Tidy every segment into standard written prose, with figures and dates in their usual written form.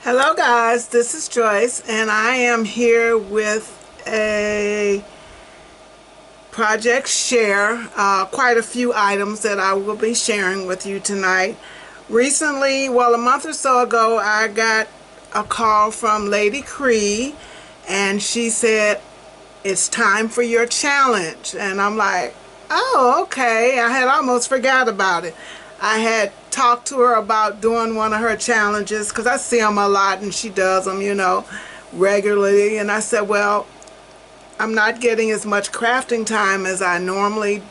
Hello guys, this is Joyce and I am here with a project share, quite a few items that I will be sharing with you tonight. Recently, well, a month or so ago, I got a call from Lady Cree and she said, "It's time for your challenge." And I'm like, "Oh, okay." I had almost forgot about it. I had talked to her about doing one of her challenges because I see them a lot and she does them, regularly. And I said, well, I'm not getting as much crafting time as I normally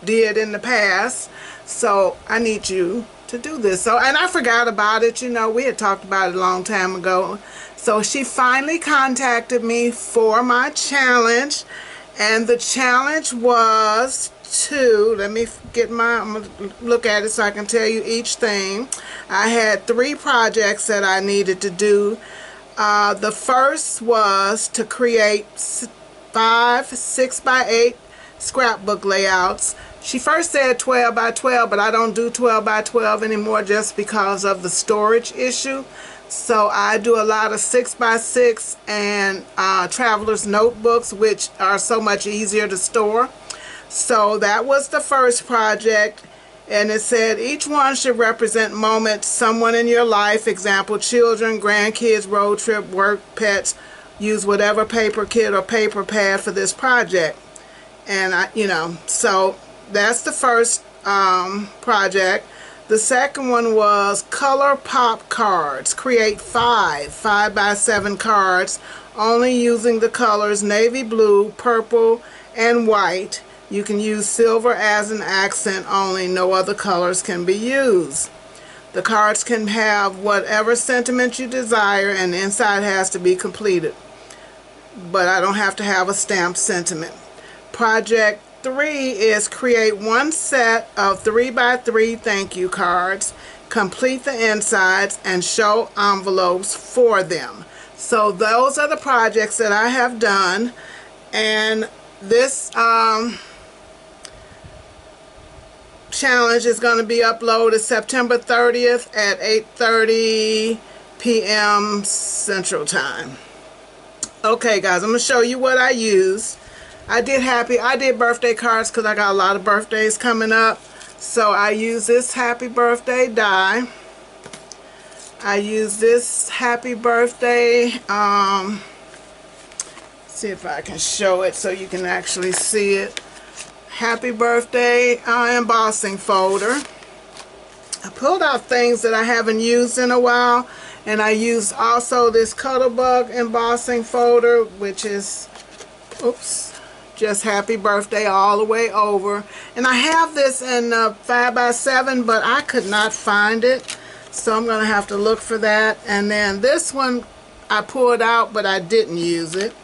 did in the past, so I need you to do this. And I forgot about it. We had talked about it a long time ago. So she finally contacted me for my challenge, and the challenge was let me I'm gonna look at it so I can tell you each thing. I had 3 projects that I needed to do. The first was to create 5 6x8 scrapbook layouts. She first said 12 by 12, but I don't do 12 by 12 anymore just because of the storage issue. So I do a lot of 6 by 6 and traveler's notebooks, which are so much easier to store. So that was the first project, and it said each one should represent moments, someone in your life, example, children, grandkids, road trip, work, pets. Use whatever paper kit or paper pad for this project. And so that's the first project. The second one was color pop cards. Create 5 by 7 cards, only using the colors navy blue, purple, and white. You can use silver as an accent only. No other colors can be used. The cards can have whatever sentiment you desire, and the inside has to be completed. But I don't have to have a stamped sentiment. Project 3 is create 1 set of 3 by 3 thank you cards, complete the insides, and show envelopes for them. So those are the projects that I have done, and this challenge is going to be uploaded September 30th at 8:30 p.m. Central Time. Okay guys, I'm going to show you what I use. I did birthday cards because I got a lot of birthdays coming up. So I use this happy birthday die. I use this happy birthday, see if I can show it so you can actually see it. Happy birthday embossing folder. I pulled out things that I haven't used in a while, and I used also this Cuttlebug embossing folder, which is, just happy birthday all the way over. And I have this in 5 by 7, but I could not find it, so I'm going to have to look for that. And then this one I pulled out, but I didn't use it.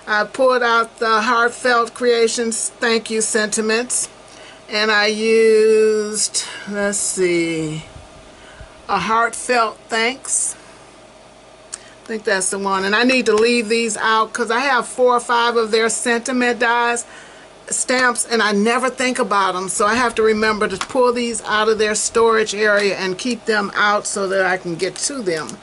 I pulled out the Heartfelt Creations thank you sentiments, and I used, let's see, a heartfelt thanks. I think that's the one. And I need to leave these out because I have 4 or 5 of their sentiment dies, stamps, and I never think about them. So I have to remember to pull these out of their storage area and keep them out so that I can get to them.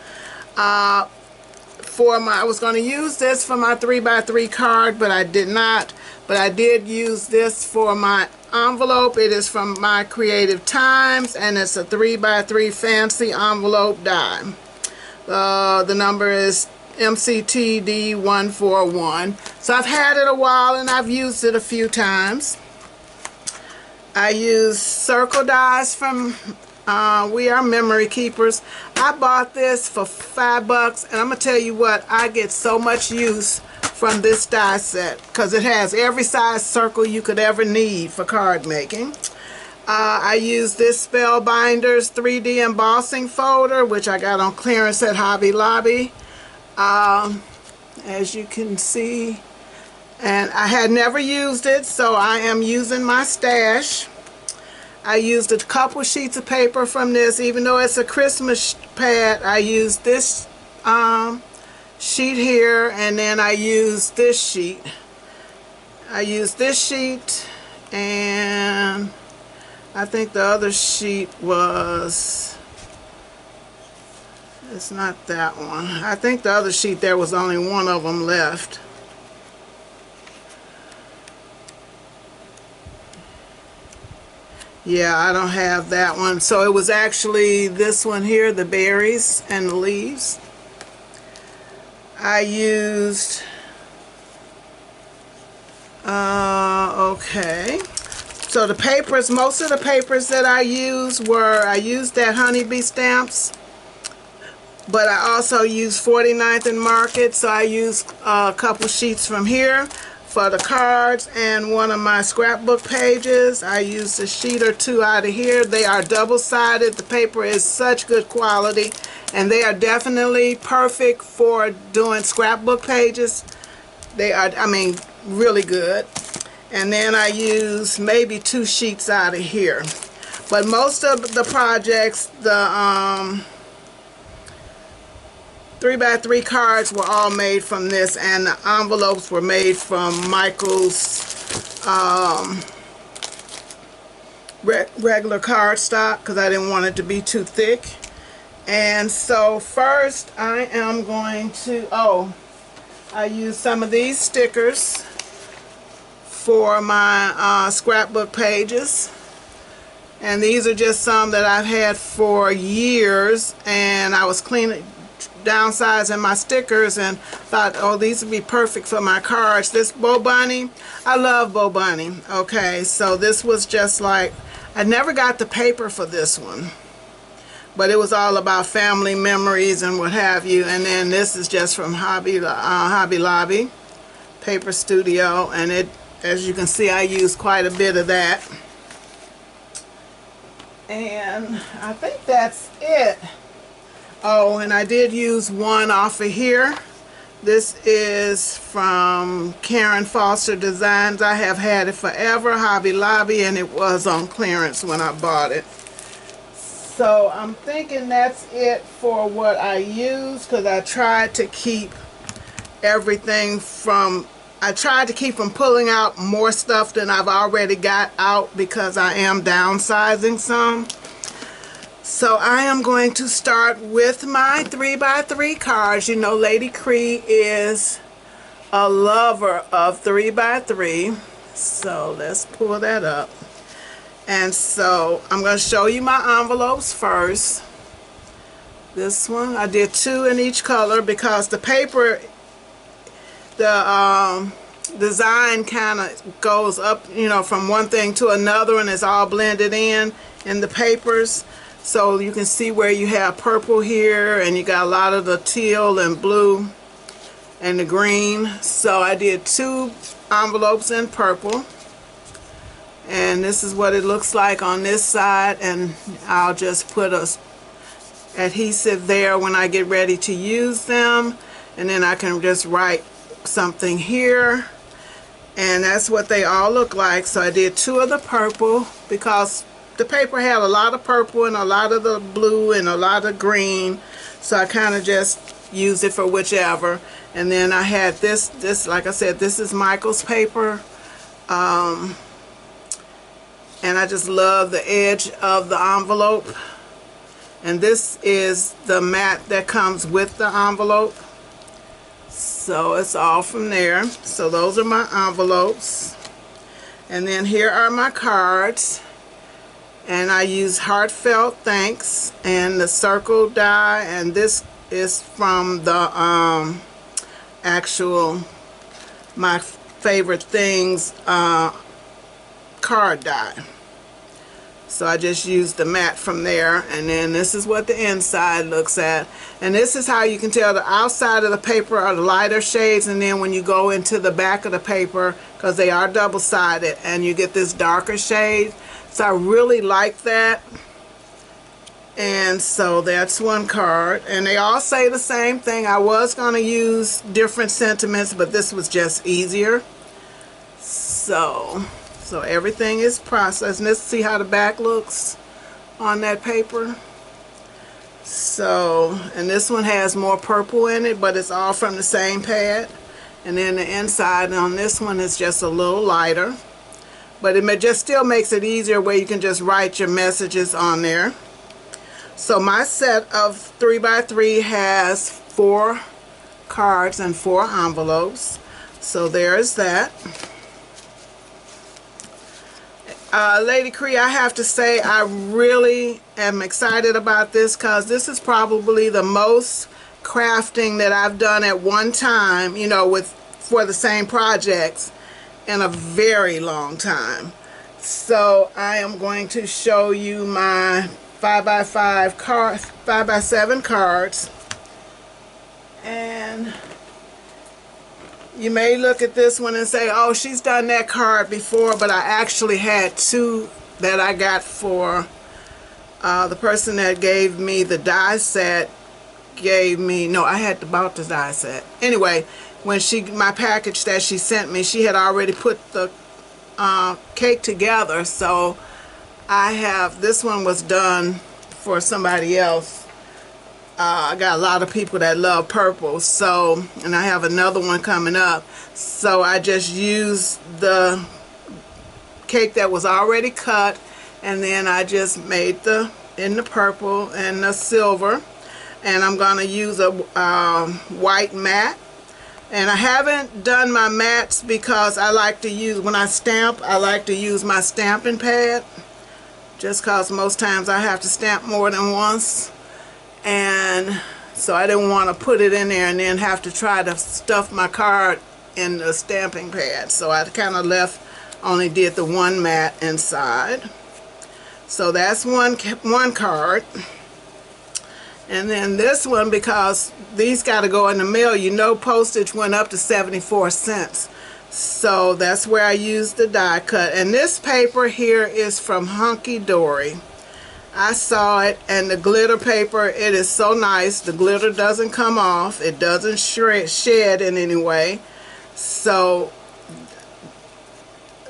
I was going to use this for my 3 by 3 card, but I did not. But I did use this for my envelope. It is from My Creative Times, and it's a 3 by 3 fancy envelope die. The number is MCTD141. So I've had it a while and I've used it a few times. I use circle dies from We Are Memory Keepers. I bought this for $5, and I'm gonna tell you what, I get so much use from this die set because it has every size circle you could ever need for card making. I use this Spellbinders 3D embossing folder, which I got on clearance at Hobby Lobby, as you can see, and I had never used it, so I am using my stash. I used a couple sheets of paper from this. Even though it's a Christmas pad, I used this sheet here, and then I used this sheet. And I think the other sheet was It's not that one. I think the other sheet there was only one of them left. Yeah, I don't have that one. So it was actually this one here, the berries and the leaves. I used, okay. So the papers, most of the papers that I used that Honeybee Stamps. But I also used 49th and Market, so I used a couple sheets from here for the cards, and one of my scrapbook pages. I used a sheet or two out of here. They are double-sided. The paper is such good quality, and they are definitely perfect for doing scrapbook pages. They are, I mean, really good. And then I used maybe 2 sheets out of here. But most of the projects, the 3x3 cards were all made from this, and the envelopes were made from Michael's regular cardstock because I didn't want it to be too thick. And so first I am going to, I used some of these stickers for my scrapbook pages. And these are just some that I've had for years, and I was downsizing my stickers and thought, oh, these would be perfect for my cards. This Bo Bunny, I love Bo Bunny. Okay, so this was just like, I never got the paper for this one, but it was all about family memories and what have you. And then this is just from Hobby Lobby Paper Studio, and it, as you can see, I used quite a bit of that. And I think that's it. Oh, and I did use one off of here. This is from Karen Foster Designs. I have had it forever, Hobby Lobby, and it was on clearance when I bought it. So I'm thinking that's it for what I used, because I tried to keep everything from, I tried to keep from pulling out more stuff than I've already got out because I am downsizing some. So I am going to start with my 3x3 cards. You know, Lady Cree is a lover of 3x3. So let's pull that up. And so I'm going to show you my envelopes first. This one, I did 2 in each color because the paper, the design kind of goes up, you know, from one thing to another, and it's all blended in the papers. So you can see where you have purple here, and you got a lot of the teal and blue and the green. So I did 2 envelopes in purple, and this is what it looks like on this side, and I'll just put a adhesive there when I get ready to use them, and then I can just write something here, and that's what they all look like. So I did 2 of the purple because the paper had a lot of purple and a lot of the blue and a lot of green, so I kind of just used it for whichever. And then I had this, like I said, this is Michael's paper, and I just love the edge of the envelope. And this is the mat that comes with the envelope, so it's all from there. So those are my envelopes, and then here are my cards. And I use Heartfelt Thanks and the circle die, and this is from the actual My Favorite Things card die. So I just used the mat from there, and then this is what the inside looks at. And this is how you can tell the outside of the paper are the lighter shades, and then when you go into the back of the paper, because they are double-sided, and you get this darker shade. So I really like that. And so that's one card, and they all say the same thing. I was going to use different sentiments, but this was just easier. So everything is processed. And let's see how the back looks on that paper. So, and this one has more purple in it, but it's all from the same pad. And then the inside on this one is just a little lighter. But it just still makes it easier where you can just write your messages on there. So my set of 3x3 has 4 cards and 4 envelopes. So there's that. Lady Cree, I have to say I really am excited about this because this is probably the most crafting that I've done at one time, you know, for the same projects in a very long time. So I am going to show you my 5x5 cards, 5x7 cards, and you may look at this one and say, oh, she's done that card before, but I actually had 2 that I got for the person that gave me the die set. No, I had bought the die set. Anyway, when my package that she sent me, she had already put the cake together, so this one was done for somebody else. I got a lot of people that love purple, so, and I have another one coming up, so I just used the cake that was already cut, and then I just made in the purple and the silver, and I'm going to use a white mat. And I haven't done my mats because I like to use, when I stamp, I like to use my stamping pad, just because most times I have to stamp more than once. And so I didn't want to put it in there and then have to try to stuff my card in the stamping pad. So I kind of only did the one mat inside. So that's one card. And then this one, because these got to go in the mail, you know, postage went up to 74 cents. So that's where I used the die cut. And this paper here is from Hunky Dory. I saw it, and the glitter paper, it is so nice. The glitter doesn't come off. It doesn't shed in any way. So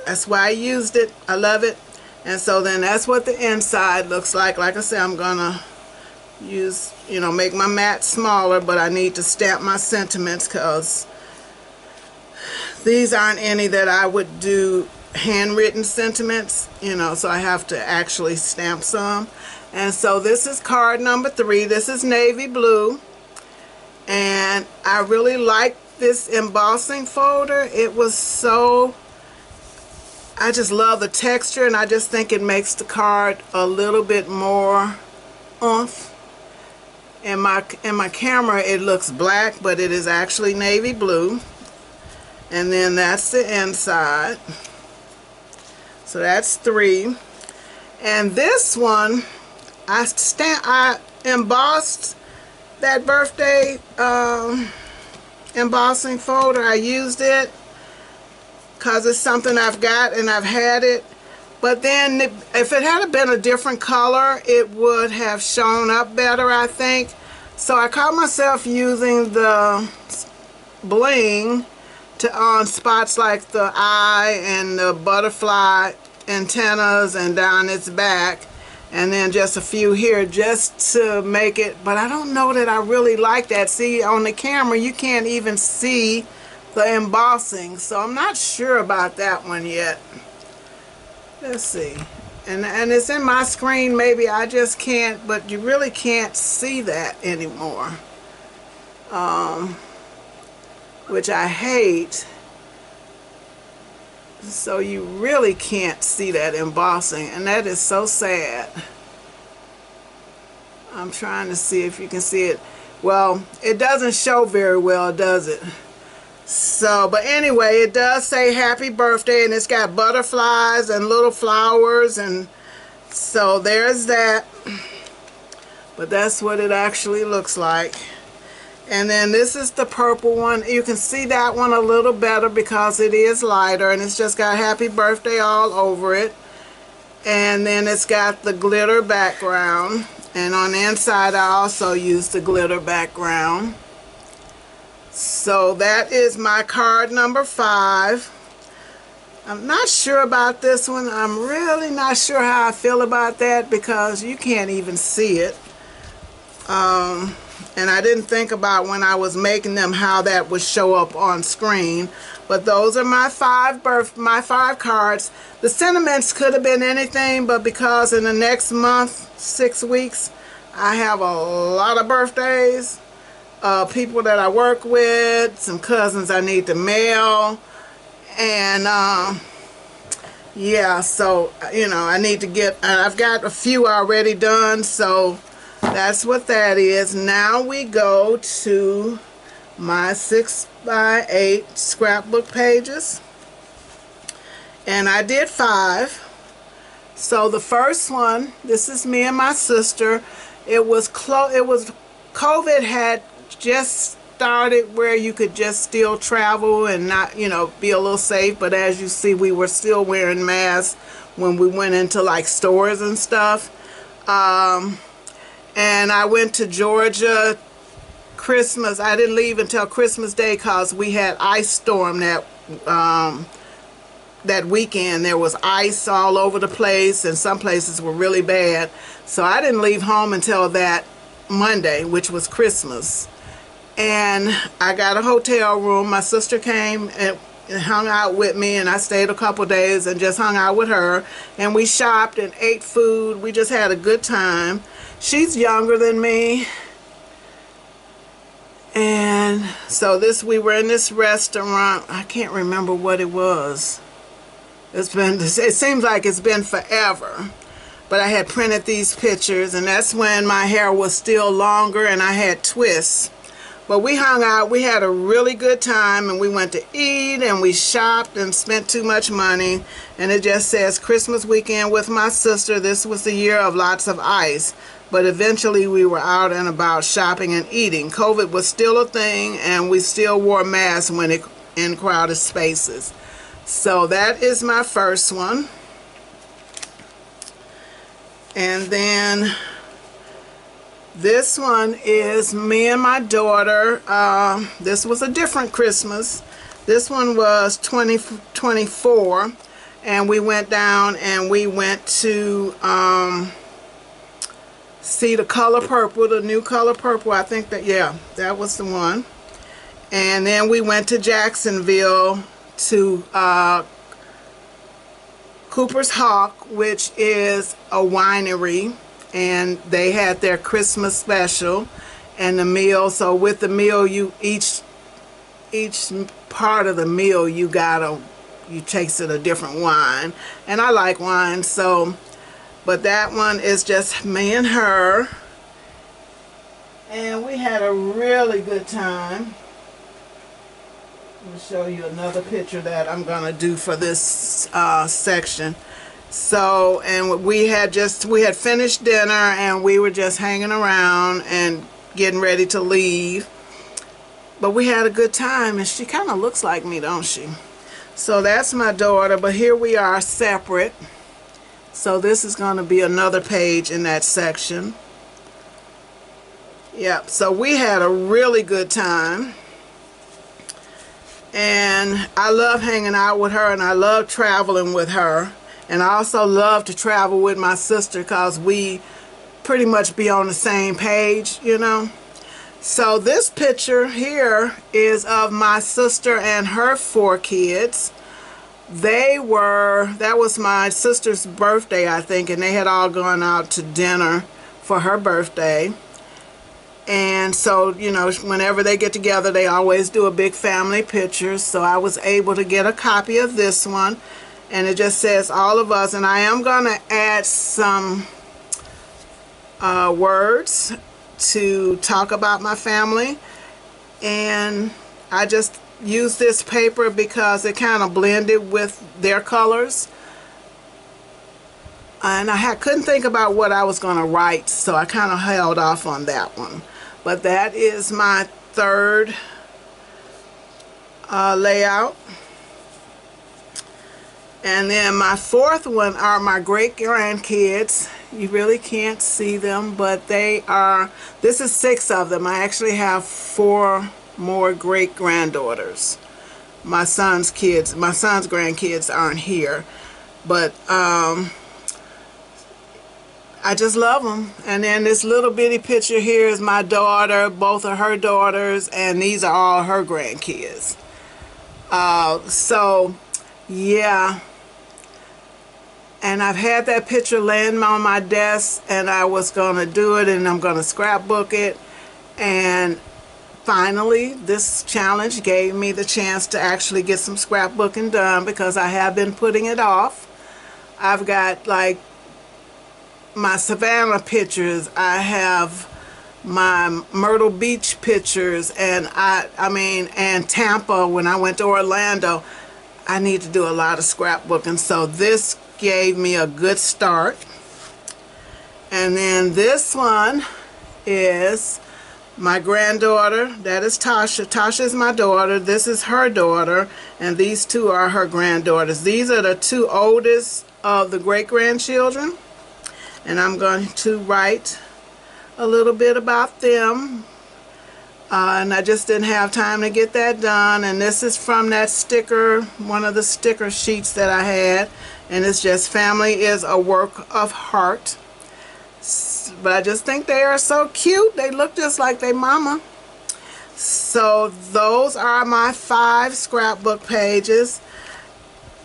that's why I used it. I love it. And so then that's what the inside looks like. Like I said, I'm going to use, you know, make my mat smaller, but I need to stamp my sentiments because these aren't any that I would do handwritten sentiments, you know, so I have to actually stamp some. And so this is card number 3. This is navy blue, and I really like this embossing folder. It was so, I just love the texture, and I just think it makes the card a little bit more oomph. In my camera it looks black, but it is actually navy blue. And then that's the inside. So that's 3. And this one, I embossed that birthday embossing folder. I used it because it's something I've got and I've had it. But then if it had been a different color, it would have shown up better, I think. So I caught myself using the bling on spots like the eye and the butterfly antennas and down its back, and then just a few here just to make it. But I don't know that I really like that. See, on the camera you can't even see the embossing, so I'm not sure about that one yet. Let's see. And it's in my screen, maybe I just can't, but you really can't see that anymore. Which I hate. So you really can't see that embossing, and that is so sad. I'm trying to see if you can see it. Well, it doesn't show very well, does it? So, but anyway, it does say happy birthday, and it's got butterflies and little flowers, and so there's that. But that's what it actually looks like. And then this is the purple one. You can see that one a little better because it is lighter, and it's just got happy birthday all over it. And then it's got the glitter background, and on the inside I also used the glitter background. So that is my card number 5. I'm not sure about this one. I'm really not sure how I feel about that because you can't even see it. And I didn't think about when I was making them how that would show up on screen. But those are my 5 cards. The sentiments could have been anything, but because in the next month, 6 weeks, I have a lot of birthdays, people that I work with, some cousins I need to mail, and yeah, so you know, I need to get, I've got a few already done, so that's what that is. Now we go to my 6x8 scrapbook pages, and I did 5. So the first one, this is me and my sister. It was COVID had just started where you could just still travel and not, you know, be a little safe, but as you see, we were still wearing masks when we went into like stores and stuff. And I went to Georgia Christmas. I didn't leave until Christmas Day because we had ice storm that that weekend. There was ice all over the place, and some places were really bad. So I didn't leave home until that Monday, which was Christmas. And I got a hotel room. My sister came and hung out with me, and I stayed a couple days and just hung out with her. And we shopped and ate food. We just had a good time. She's younger than me. And so we were in this restaurant. I can't remember what it was. It seems like it's been forever. But I had printed these pictures, and that's when my hair was still longer and I had twists. But we hung out, we had a really good time, and we went to eat and we shopped and spent too much money. And it just says Christmas weekend with my sister. This was the year of lots of ice. But eventually we were out and about shopping and eating. COVID was still a thing, and we still wore masks when in crowded spaces. So that is my first one. And then this one is me and my daughter. This was a different Christmas. This one was 2024, and we went down and we went to see The Color Purple, the new Color Purple. I think that, yeah, that was the one. And then we went to Jacksonville to Cooper's Hawk, which is a winery, and they had their Christmas special and the meal. So with the meal, you each part of the meal you tasted a different wine, and I like wine, so. But that one is just me and her, and we had a really good time. Let me show you another picture that I'm gonna do for this section. So, and we had finished dinner, and we were just hanging around and getting ready to leave. But we had a good time, and she kind of looks like me, don't she? So that's my daughter, but here we are separate. So this is going to be another page in that section. Yep, so we had a really good time. And I love hanging out with her, and I love traveling with her. And I also love to travel with my sister because we pretty much be on the same page, you know. So this picture here is of my sister and her 4 kids. That was my sister's birthday, I think, and they had all gone out to dinner for her birthday. And so, you know, whenever they get together, they always do a big family picture. So I was able to get a copy of this one, and it just says all of us. And I am going to add some words to talk about my family, and I just use this paper because it kind of blended with their colors, and I couldn't think about what I was going to write, so I kind of held off on that one. But that is my 3rd layout. And then my 4th one are my great grandkids. You really can't see them, but this is 6 of them. I actually have 4 more great granddaughters. My son's grandkids aren't here, but I just love them. And then this little bitty picture here is my daughter, both of her daughters, and these are all her grandkids. So yeah, And I've had that picture laying on my desk, and I was going to do it, and I'm going to scrapbook it. And finally, this challenge gave me the chance to actually get some scrapbooking done, because I have been putting it off. I've got like my Savannah pictures, I have my Myrtle Beach pictures, and and Tampa when I went to Orlando. I need to do a lot of scrapbooking, so this gave me a good start. And then this one is my granddaughter. That is Tasha. Tasha is my daughter. This is her daughter, and these two are her granddaughters. These are the two oldest of the great-grandchildren, and I'm going to write a little bit about them. And I just didn't have time to get that done. And this is from that sticker, one of the sticker sheets that I had, and it's just family is a work of heart. But I just think they are so cute. They look just like their mama. So those are my 5 scrapbook pages.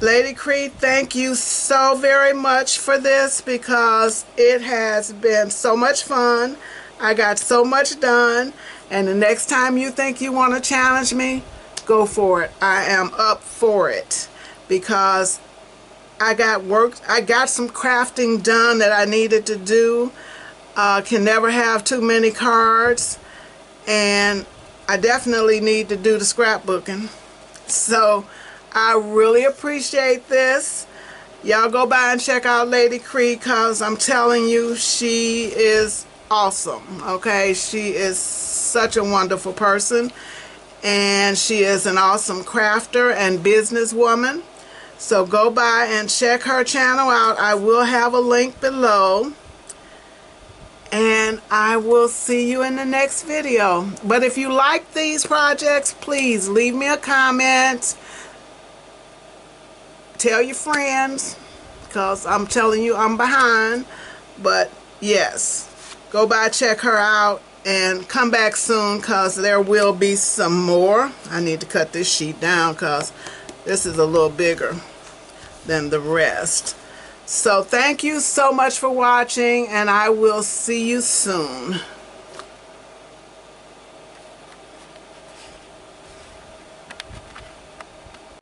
Lady Cree, thank you so very much for this, because it has been so much fun. I got so much done, and the next time you think you want to challenge me, go for it. I am up for it, because I got some crafting done that I needed to do. Can never have too many cards, and I definitely need to do the scrapbooking. So I really appreciate this. Y'all go by and check out Lady Cree, because I'm telling you, she is awesome. Okay, she is such a wonderful person, and she is an awesome crafter and businesswoman. So go by and check her channel out. I will have a link below, and I will see you in the next video. But if you like these projects, please leave me a comment. Tell your friends, because I'm telling you, I'm behind. But yes, go by, check her out, and come back soon, because there will be some more. I need to cut this sheet down, because this is a little bigger than the rest. So thank you so much for watching, and I will see you soon.